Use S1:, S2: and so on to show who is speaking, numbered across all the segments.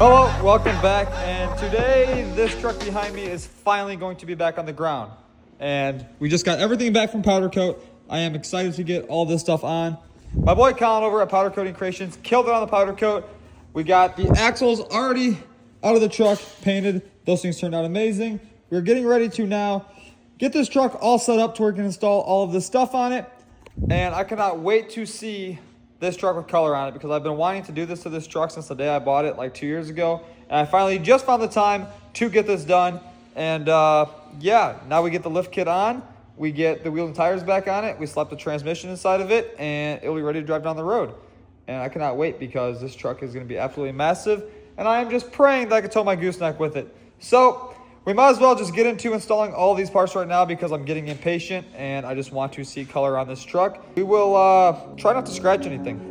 S1: Hello, welcome back, and today this truck behind me is finally going to be back on the ground. And we just got everything back from Powder Coat. I am excited to get all this stuff on. My boy Colin over at Powder Coating Creations killed it on the powder coat. We got the axles already out of the truck, painted. Those things turned out amazing. We're getting ready to now get this truck all set up to where we can install all of this stuff on it. And I cannot wait to see this truck with color on it, because I've been wanting to do this to this truck since the day I bought it like 2 years ago. And I finally just found the time to get this done. And yeah, now we get the lift kit on. We get the wheel and tires back on it. We slap the transmission inside of it, and it'll be ready to drive down the road. And I cannot wait, because this truck is going to be absolutely massive. And I am just praying that I can tow my gooseneck with it. So we might as well just get into installing all these parts right now, because I'm getting impatient and I just want to see color on this truck. We will try not to scratch anything.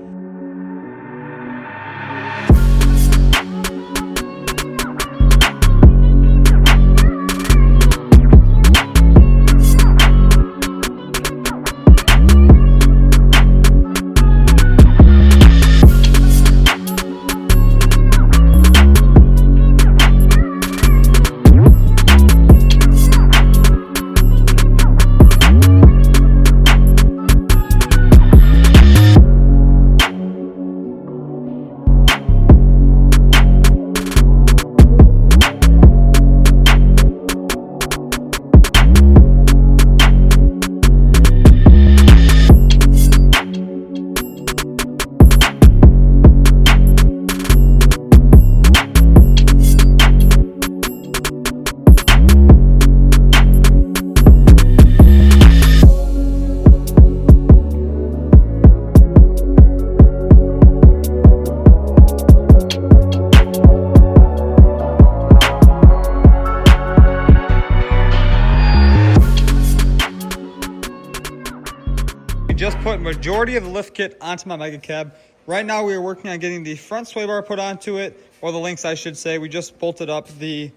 S1: Just put majority of the lift kit onto my mega cab. Right now we are working on getting the front sway bar put onto it, or the links I should say. We just bolted up the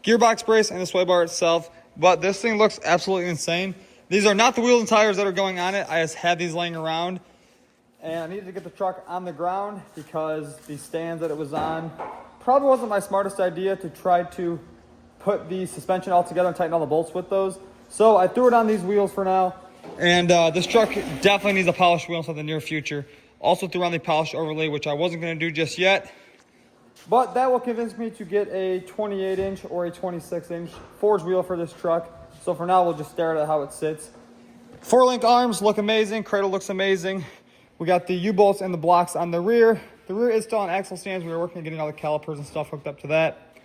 S1: gearbox brace and the sway bar itself, but this thing looks absolutely insane. These are not the wheels and tires that are going on it. I just had these laying around, and I needed to get the truck on the ground because the stands that it was on probably wasn't my smartest idea to try to put the suspension all together and tighten all the bolts with those. So I threw it on these wheels for now. And this truck definitely needs a polished wheel for the near future. Also threw on the polished overlay, which I wasn't going to do just yet. But that will convince me to get a 28-inch or a 26-inch forged wheel for this truck. So for now, we'll just stare at how it sits. 4-link arms look amazing. Cradle looks amazing. We got the U-bolts and the blocks on the rear. The rear is still on axle stands. We were working on getting all the calipers and stuff hooked up to that.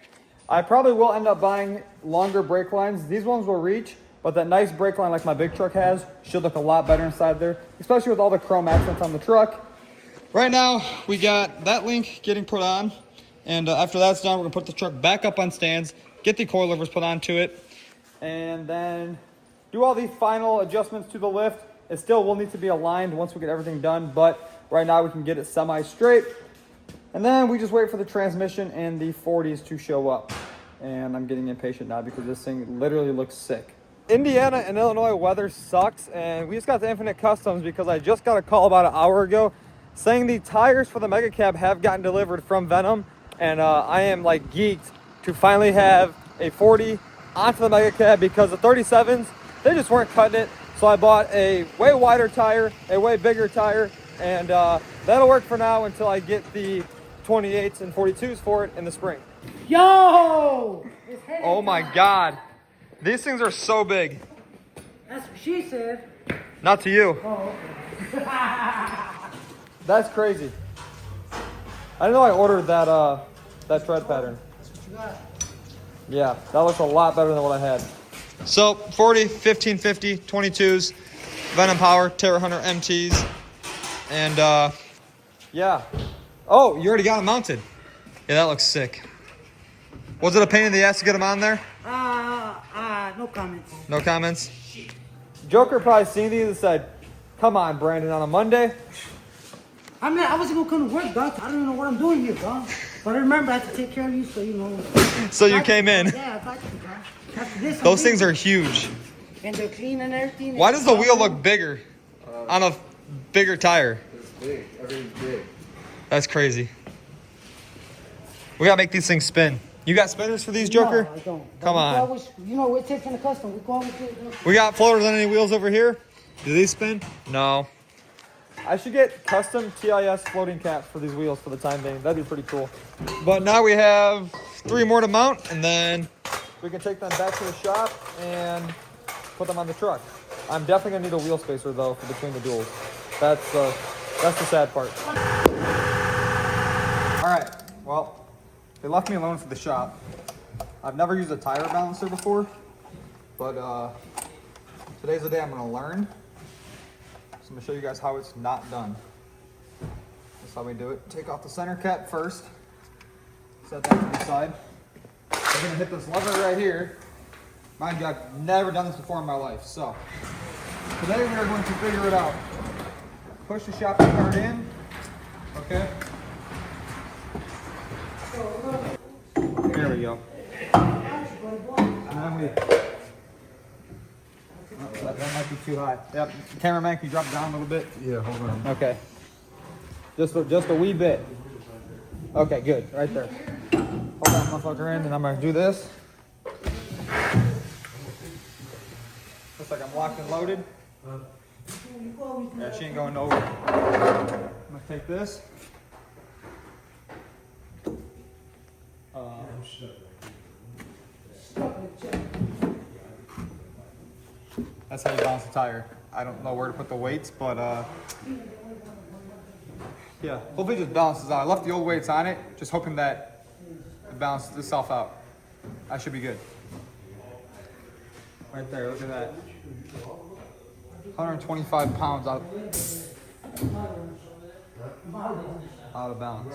S1: I probably will end up buying longer brake lines. These ones will reach. But that nice brake line like my big truck has should look a lot better inside there, especially with all the chrome accents on the truck. Right now, we got that link getting put on. And after that's done, we're going to put the truck back up on stands, get the coilovers put onto it, and then do all the final adjustments to the lift. It still will need to be aligned once we get everything done, but right now we can get it semi-straight. And then we just wait for the transmission and the 40s to show up. And I'm getting impatient now because this thing literally looks sick. Indiana and Illinois weather sucks, and we just got to Infinite Customs because I just got a call about an hour ago saying the tires for the Mega Cab have gotten delivered from Venom, and I am like geeked to finally have a 40 onto the Mega Cab, because the 37s, they just weren't cutting it. So I bought a way wider tire, a way bigger tire, and that'll work for now until I get the 28s and 42s for it in the spring.
S2: Yo!
S1: Oh my God. These things are so big.
S2: That's what she said.
S1: Not to you.
S2: Oh, okay.
S1: That's crazy. I didn't know I ordered that tread pattern.
S2: That's what you got.
S1: Yeah, that looks a lot better than what I had. So 40, 1550, 22s, Venom Power, Terra Hunter MTs, and yeah. Oh, you already got them mounted. Yeah, that looks sick. Was it a pain in the ass to get them on there?
S2: No comments.
S1: No comments? Joker probably seen these and said, come on, Brandon, on a Monday?
S2: I mean, I wasn't going to come to work, dog. I don't even know what I'm doing here, dog. But I remember I had to take care of you, so, you know.
S1: So you came in.
S2: Yeah, I got you, dog. After this,
S1: those things are huge.
S2: And they're clean and everything.
S1: Why does the wheel look bigger on a bigger tire?
S3: It's big. Everything's big.
S1: That's crazy. We gotta make these things spin. You got spinners for these, Joker?
S2: No, I don't.
S1: Come on.
S2: Always, you know, we're taking a custom. We can always get it.
S1: We got floaters on any wheels over here? Do these spin? No. I should get custom TIS floating caps for these wheels for the time being. That'd be pretty cool. But now we have 3 more to mount, and then we can take them back to the shop and put them on the truck. I'm definitely gonna need a wheel spacer though for between the duals. That's the sad part. All right, well, they left me alone for the shop. I've never used a tire balancer before, but today's the day I'm gonna learn. So I'm gonna show you guys how it's not done. That's how we do it. Take off the center cap first. Set that to the side. I'm gonna hit this lever right here. Mind you, I've never done this before in my life. So today we are going to figure it out. Push the shopping cart in. Okay. There we go. And then we. Oh, that might be too high. Yep. Cameraman, can you drop it down a little bit?
S3: Yeah, hold on.
S1: Okay. Just a wee bit. Okay, good. Right there. Hold that motherfucker in, and I'm gonna do this. Looks like I'm locked and loaded. Yeah, she ain't going nowhere. I'm gonna take this. That's how you balance the tire. I don't know where to put the weights, but yeah, hopefully it just balances out. I left the old weights on it, just hoping that it balances itself out. I should be good. Right there, look at that. 125 pounds out of balance.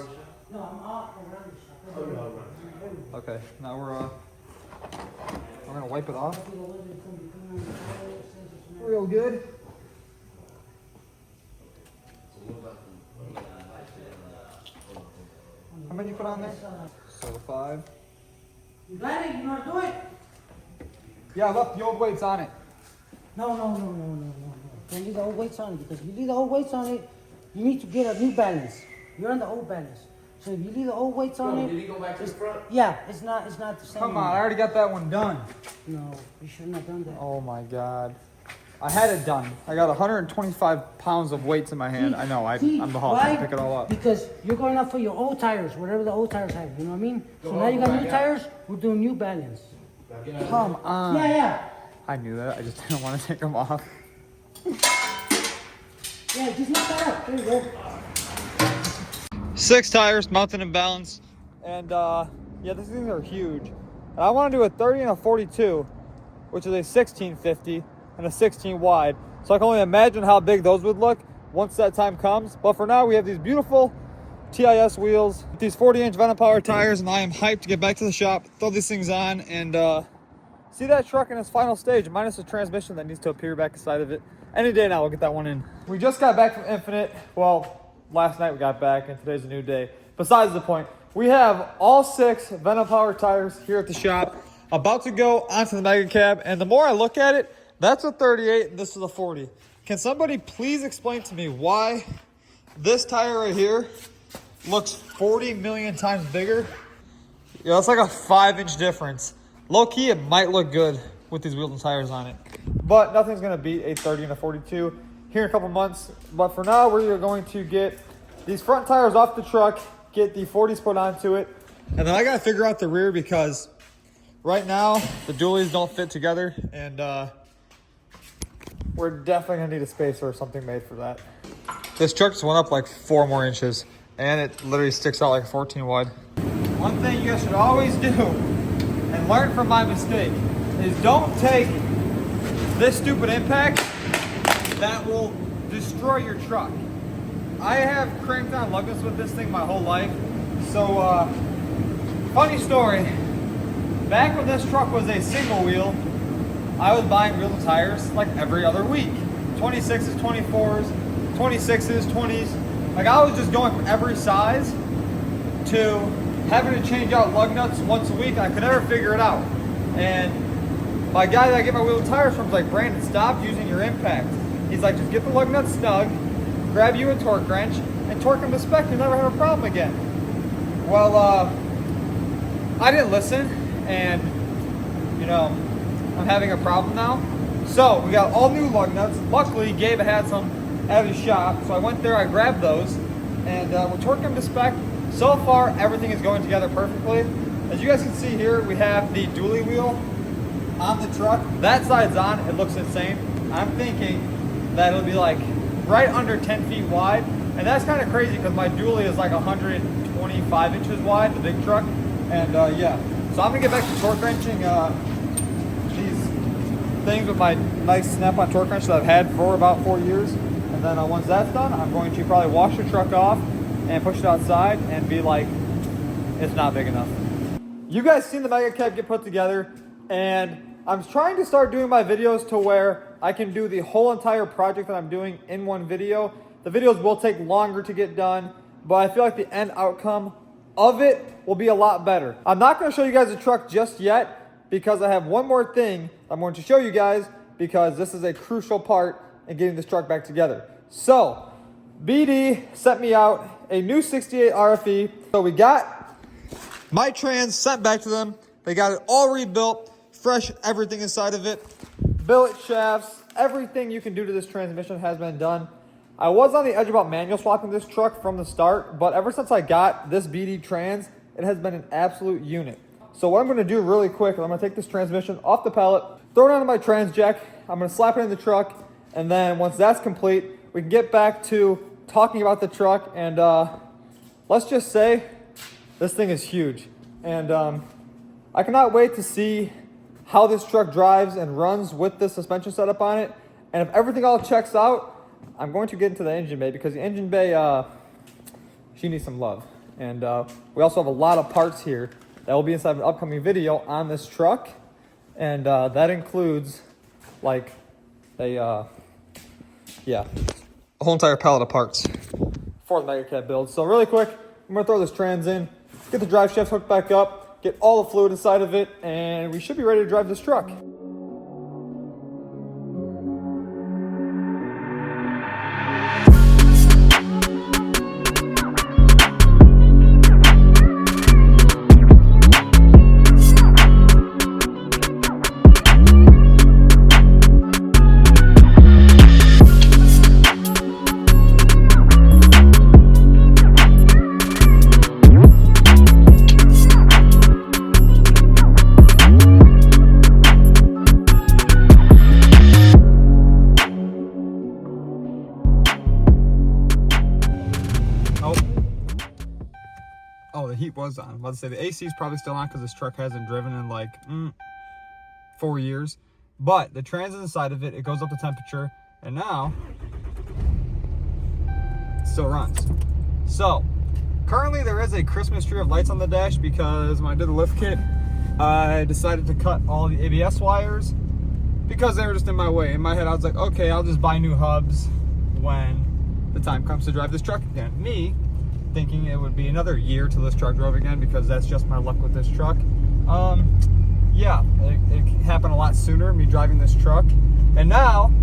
S1: Okay, now we're gonna wipe it off. Real good. How many you put on there? So 5.
S2: You got it? You know how to do it?
S1: Yeah, I left the old weights on it.
S2: No. Don't leave the old weights on it, because if you leave the old weights on it, you need to get a new balance. You're on the old balance. So if you leave the old weights on it,
S3: Did he go back to the front?
S2: yeah, it's not the same.
S1: Come on, I already got that one done.
S2: No, you should not have done that.
S1: Oh my God. I had it done. I got 125 pounds of weights in my hand. I know, I'm the hog. I pick it all up.
S2: Because you're going up for your old tires, whatever the old tires have, you know what I mean? So now you got new tires, we're doing new balance.
S1: Come on.
S2: Yeah.
S1: I knew that. I just didn't want to take them off.
S2: Yeah, just knock that out. There you go.
S1: 6 tires, mounted and balanced. And yeah, these things are huge. And I want to do a 30 and a 42, which is a 1650 and a 16 wide. So I can only imagine how big those would look once that time comes. But for now, we have these beautiful TIS wheels, these 40-inch Venom Power tires, and I am hyped to get back to the shop, throw these things on, and see that truck in its final stage, minus the transmission that needs to appear back inside of it. Any day now, we'll get that one in. We just got back from Infinite. Well, last night we got back, and today's a new day. Besides the point, we have all 6 Venom Power tires here at the shop, about to go onto the Mega Cab, and the more I look at it, that's a 38 and this is a 40. Can somebody please explain to me why this tire right here looks 40 million times bigger? Yeah, that's like a 5-inch difference. Low key, it might look good with these wheels and tires on it, but nothing's gonna beat a 30 and a 42 here in a couple months. But for now, we're going to get these front tires off the truck, get the 40s put onto it, and then I gotta figure out the rear, because right now the dualies don't fit together, and we're definitely gonna need a spacer or something made for that. This truck just went up like 4 more inches, and it literally sticks out like 14 wide. One thing you guys should always do, and learn from my mistake, is don't take this stupid impact that will destroy your truck. I have cranked on lug nuts with this thing my whole life. So, funny story, back when this truck was a single wheel, I was buying wheels and tires like every other week. 26s, 24s, 26s, 20s. Like I was just going from every size to having to change out lug nuts once a week, and I could never figure it out. And my guy that I get my wheels and tires from was like, Brandon, stop using your impact. He's like, just get the lug nuts snug, grab you a torque wrench, and torque them to spec. You'll never have a problem again. Well, I didn't listen, and you know, I'm having a problem now. So we got all new lug nuts. Luckily, Gabe had some at his shop, so I went there, I grabbed those, and we're torquing them to spec. So far, everything is going together perfectly. As you guys can see here, we have the dually wheel on the truck. That side's on, it looks insane. I'm thinking that it'll be like right under 10 feet wide, and that's kind of crazy because my dually is like 125 inches wide, the big truck, and yeah. So I'm gonna get back to torque wrenching these things with my nice snap-on torque wrench that I've had for about 4 years. And then once that's done, I'm going to probably wash the truck off and push it outside and be like, it's not big enough. You guys seen the Mega Cab get put together, and I'm trying to start doing my videos to where I can do the whole entire project that I'm doing in one video. The videos will take longer to get done, but I feel like the end outcome of it will be a lot better. I'm not going to show you guys the truck just yet because I have one more thing I'm going to show you guys, because this is a crucial part in getting this truck back together. So, BD sent me out a new 68 RFE. So we got my trans sent back to them. They got it all rebuilt, fresh everything inside of it. Billet shafts, everything you can do to this transmission has been done. I was on the edge about manual swapping this truck from the start, but ever since I got this BD trans, it has been an absolute unit. So what I'm gonna do really quick is I'm gonna take this transmission off the pallet, throw it onto my trans jack, I'm gonna slap it in the truck, and then once that's complete, we can get back to talking about the truck. And let's just say this thing is huge. And I cannot wait to see how this truck drives and runs with the suspension setup on it. And if everything all checks out, I'm going to get into the engine bay, because the engine bay, she needs some love. And we also have a lot of parts here that will be inside of an upcoming video on this truck. And that includes like a whole entire pallet of parts for the Mega Cab build. So really quick, I'm gonna throw this trans in, get the drive shaft hooked back up, get all the fluid inside of it, and we should be ready to drive this truck. Oh, the heat was on. I was about to say the AC is probably still on because this truck hasn't driven in like 4 years. But the trans is inside of it. It goes up to temperature, and now it still runs. So currently there is a Christmas tree of lights on the dash because when I did the lift kit, I decided to cut all the ABS wires because they were just in my way. In my head, I was like, okay, I'll just buy new hubs when the time comes to drive this truck again. Me thinking it would be another year till this truck drove again, because that's just my luck with this truck. Yeah, it happened a lot sooner, me driving this truck. And now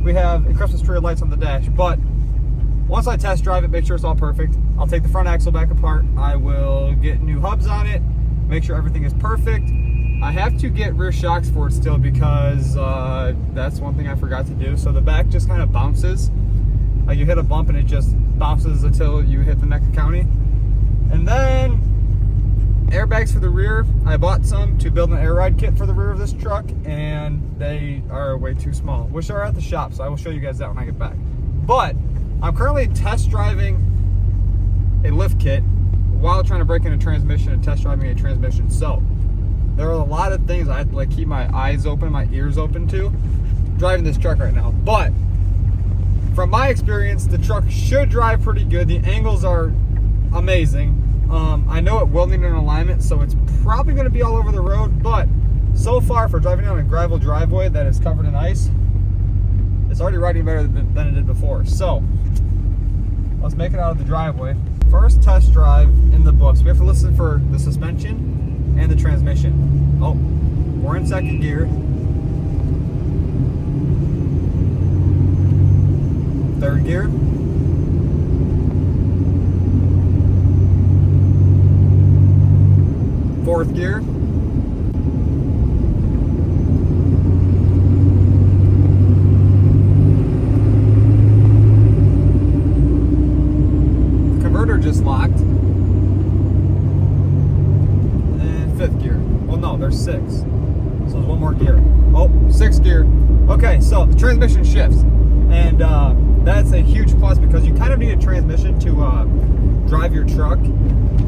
S1: we have a Christmas tree of lights on the dash. But once I test drive it, make sure it's all perfect, I'll take the front axle back apart. I will get new hubs on it, make sure everything is perfect. I have to get rear shocks for it still because that's one thing I forgot to do. So the back just kind of bounces. Like you hit a bump and it just bounces until you hit the next county. And then airbags for the rear. I bought some to build an air ride kit for the rear of this truck, and they are way too small, which are at the shop, so I will show you guys that when I get back. But I'm currently test driving a lift kit while trying to break in a transmission and test driving a transmission. So there are a lot of things I have to like keep my eyes open, my ears open to driving this truck right now. But from my experience, the truck should drive pretty good. The angles are amazing. I know it will need an alignment, so it's probably going to be all over the road, but so far for driving down a gravel driveway that is covered in ice, it's already riding better than it did before. So let's make it out of the driveway. First test drive in the books. We have to listen for the suspension and the transmission. Oh, we're in second gear. Third gear. 4th gear. The converter just locked. And 5th gear. Well, no, there's 6. So there's one more gear. Oh, 6th gear. Okay, so the transmission shifts. And that's a huge plus because you kind of need a transmission to drive your truck.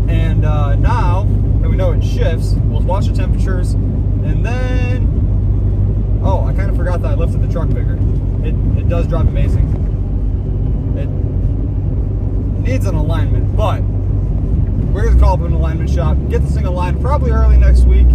S1: And now that we know it shifts, we'll watch the temperatures. And then, oh, I kind of forgot that I lifted the truck bigger. It does drive amazing. It needs an alignment, but we're going to call up an alignment shop, get this thing aligned probably early next week.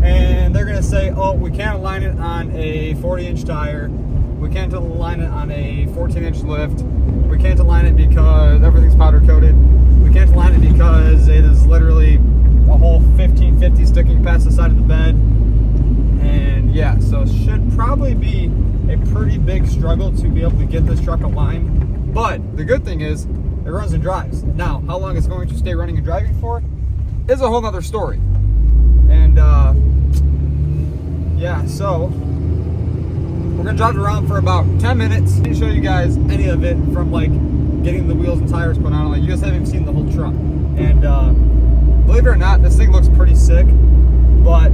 S1: And they're going to say, oh, we can't align it on a 40-inch tire. We can't align it on a 14-inch lift. We can't align it because everything's powder coated. We can't align it because it is literally a whole 1550 sticking past the side of the bed. And yeah, so it should probably be a pretty big struggle to be able to get this truck aligned. But the good thing is it runs and drives. Now, how long it's going to stay running and driving for is a whole nother story. And yeah, so we're gonna drive it around for about 10 minutes. I didn't show you guys any of it from like getting the wheels and tires put on. Like, you guys haven't even seen the whole truck. And believe it or not, this thing looks pretty sick. But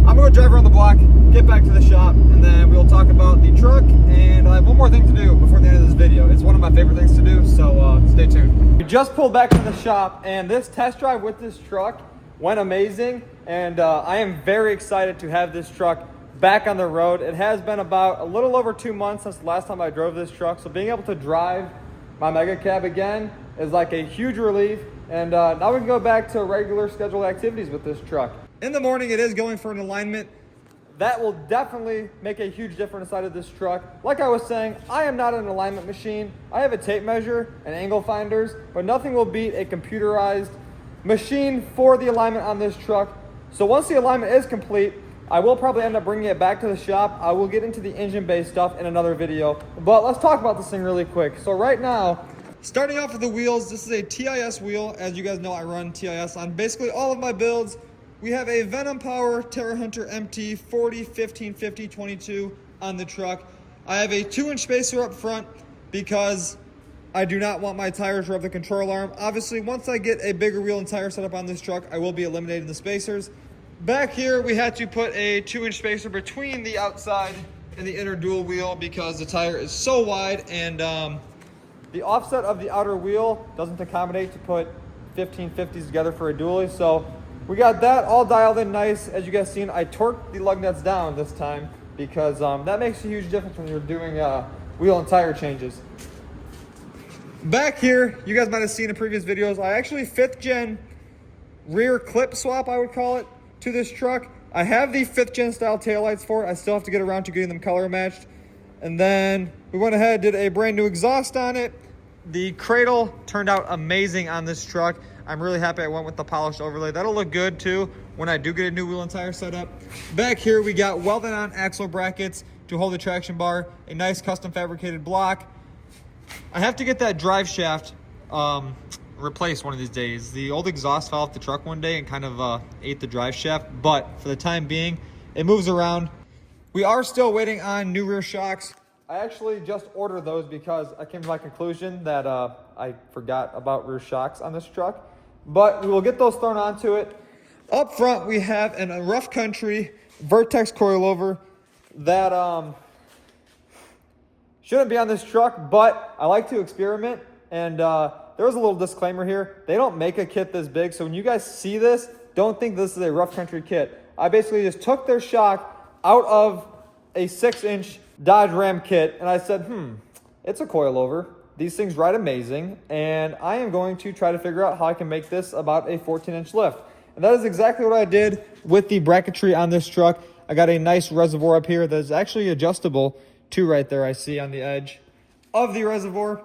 S1: I'm gonna drive around the block, get back to the shop, and then we'll talk about the truck. And I have one more thing to do before the end of this video. It's one of my favorite things to do, so stay tuned. We just pulled back to the shop, and this test drive with this truck went amazing. And I am very excited to have this truck back on the road. It has been about a little over 2 months since the last time I drove this truck, so being able to drive my mega cab again is like a huge relief. And now we can go back to regular scheduled activities with this truck. In the morning, it is going for an alignment. That will definitely make a huge difference inside of this truck. Like I was saying, I am not an alignment machine. I have a tape measure and angle finders, but nothing will beat a computerized machine for the alignment on this truck. So once the alignment is complete, I will probably end up bringing it back to the shop. I will get into the engine-based stuff in another video, but let's talk about this thing really quick. So right now, starting off with the wheels, this is a TIS wheel. As you guys know, I run TIS on basically all of my builds. We have a Venom Power Terra Hunter MT 40 15 50 22 on the truck. I have a 2-inch spacer up front because I do not want my tires to rub the control arm. Obviously, once I get a bigger wheel and tire setup on this truck, I will be eliminating the spacers. Back here, we had to put a 2-inch spacer between the outside and the inner dual wheel because the tire is so wide, and the offset of the outer wheel doesn't accommodate to put 1550s together for a dually. So we got that all dialed in nice. As you guys seen, I torqued the lug nuts down this time because that makes a huge difference when you're doing wheel and tire changes. Back here, you guys might have seen in previous videos, I actually 5th gen rear clip swap, I would call it, to this truck. I have the 5th gen style taillights for it. I still have to get around to getting them color matched. And then we went ahead, did a brand new exhaust on it. The cradle turned out amazing on this truck. I'm really happy I went with the polished overlay. That'll look good too when I do get a new wheel and tire setup. Back here, we got welded on axle brackets to hold the traction bar, a nice custom fabricated block. I have to get that drive shaft replaced one of these days. The old exhaust fell off the truck one day and kind of ate the drive shaft, but for the time being, it moves around. We are still waiting on new rear shocks. I actually just ordered those because I came to my conclusion that I forgot about rear shocks on this truck, but we will get those thrown onto it. Up front, we have a Rough Country Vertex coilover that shouldn't be on this truck, but I like to experiment. And there's a little disclaimer here. They don't make a kit this big, so when you guys see this, don't think this is a Rough Country kit. I basically just took their shock out of a 6-inch Dodge Ram kit, and I said, it's a coilover. These things ride amazing, and I am going to try to figure out how I can make this about a 14-inch lift. And that is exactly what I did with the bracketry on this truck. I got a nice reservoir up here that is actually adjustable too, right there I see on the edge of the reservoir.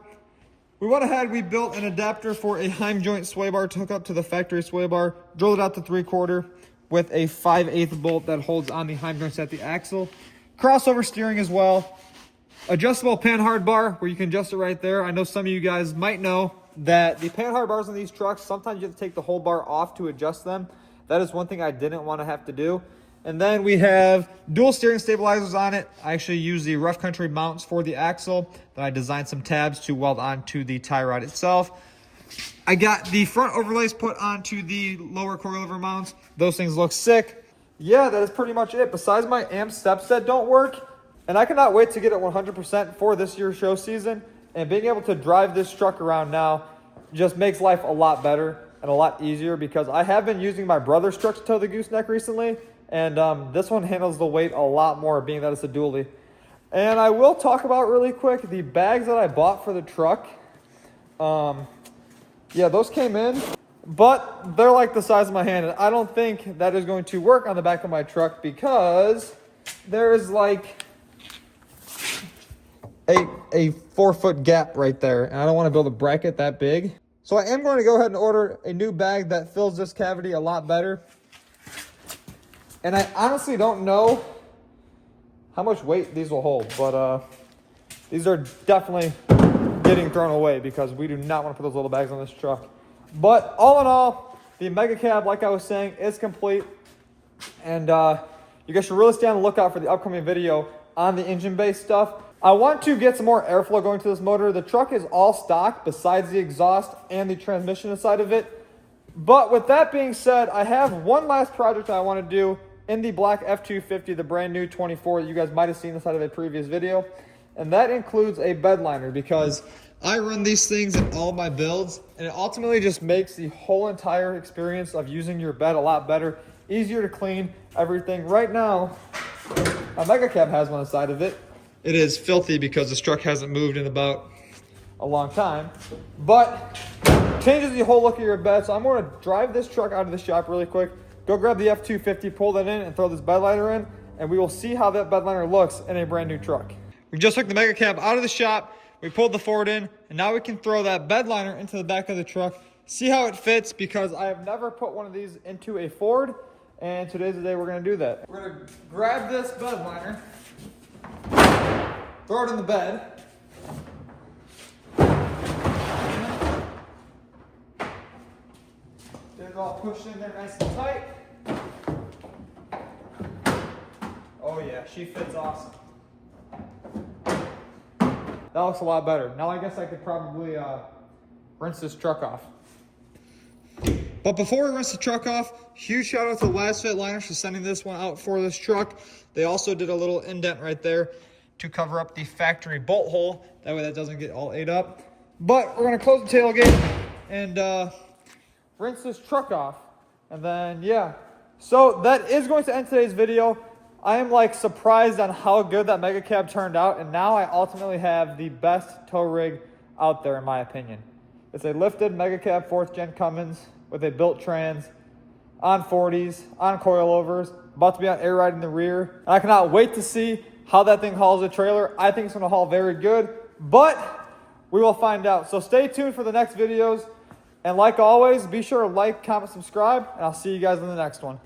S1: We went ahead, we built an adapter for a Heim joint sway bar to hook up to the factory sway bar, drilled it out to 3/4 with a 5/8 bolt that holds on the Heim joints at the axle. Crossover steering as well. Adjustable panhard bar where you can adjust it right there. I know some of you guys might know that the panhard bars on these trucks, sometimes you have to take the whole bar off to adjust them. That is one thing I didn't want to have to do. And then we have dual steering stabilizers on it. I actually use the Rough Country mounts for the axle. Then I designed some tabs to weld onto the tie rod itself. I got the front overlays put onto the lower coilover mounts. Those things look sick. Yeah, that is pretty much it. Besides my amp steps that don't work, and I cannot wait to get it 100% for this year's show season. And being able to drive this truck around now just makes life a lot better and a lot easier, because I have been using my brother's truck to tow the gooseneck recently. And this one handles the weight a lot more, being that it's a dually. And I will talk about really quick the bags that I bought for the truck. Yeah, those came in, but they're like the size of my hand. And I don't think that is going to work on the back of my truck, because there is like a 4-foot gap right there. And I don't want to build a bracket that big. So I am going to go ahead and order a new bag that fills this cavity a lot better. And I honestly don't know how much weight these will hold, but these are definitely getting thrown away, because we do not want to put those little bags on this truck. But all in all, the Mega Cab, like I was saying, is complete. And you guys should really stay on the lookout for the upcoming video on the engine bay stuff. I want to get some more airflow going to this motor. The truck is all stock besides the exhaust and the transmission inside of it. But with that being said, I have one last project I want to do in the black F250, the brand new 24 that you guys might have seen inside of a previous video. And that includes a bed liner, because I run these things in all my builds, and it ultimately just makes the whole entire experience of using your bed a lot better, easier to clean, everything. Right now, my Mega Cab has one inside of it. It is filthy because this truck hasn't moved in about a long time, but changes the whole look of your bed. So I'm going to drive this truck out of the shop really quick, go grab the F250, pull that in, and throw this bed liner in, and we will see how that bed liner looks in a brand new truck. We just took the Mega Cab out of the shop, we pulled the Ford in, and now we can throw that bed liner into the back of the truck, see how it fits, because I have never put one of these into a Ford, and today's the day we're going to do that. We're going to grab this bed liner, throw it in the bed, get it all pushed in there nice and tight. Oh yeah, she fits awesome. That looks a lot better. Now I guess I could probably rinse this truck off. But before we rinse the truck off, huge shout out to Lasfit liners for sending this one out for this truck. They also did a little indent right there to cover up the factory bolt hole. That way that doesn't get all ate up. But we're gonna close the tailgate and rinse this truck off. And then, yeah. So that is going to end today's video. I am like surprised on how good that Mega Cab turned out, and now I ultimately have the best tow rig out there in my opinion. It's a lifted Mega Cab 4th gen Cummins with a built trans, on 40s, on coilovers, about to be on air ride in the rear. And I cannot wait to see how that thing hauls a trailer. I think it's going to haul very good, but we will find out. So stay tuned for the next videos, and like always, be sure to like, comment, subscribe, and I'll see you guys in the next one.